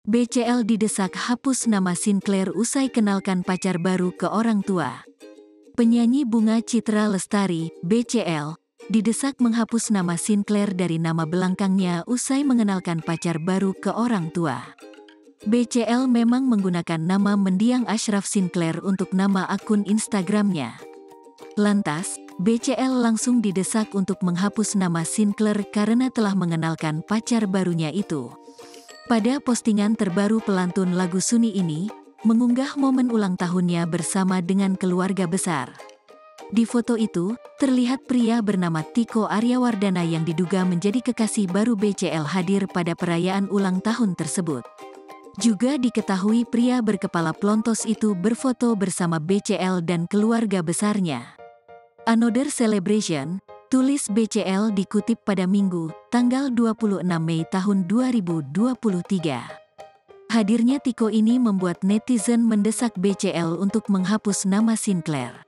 BCL didesak hapus nama Sinclair usai kenalkan pacar baru ke orang tua. Penyanyi Bunga Citra Lestari, BCL, didesak menghapus nama Sinclair dari nama belangkangnya usai mengenalkan pacar baru ke orang tua. BCL memang menggunakan nama mendiang Ashraf Sinclair untuk nama akun Instagramnya. Lantas, BCL langsung didesak untuk menghapus nama Sinclair karena telah mengenalkan pacar barunya itu. Pada postingan terbaru pelantun lagu Sunyi ini, mengunggah momen ulang tahunnya bersama dengan keluarga besar. Di foto itu, terlihat pria bernama Tiko Aryawardana yang diduga menjadi kekasih baru BCL hadir pada perayaan ulang tahun tersebut. Juga diketahui pria berkepala plontos itu berfoto bersama BCL dan keluarga besarnya. Another celebration, tulis BCL dikutip pada Minggu, tanggal 26 Mei tahun 2023. Hadirnya Tiko ini membuat netizen mendesak BCL untuk menghapus nama Sinclair.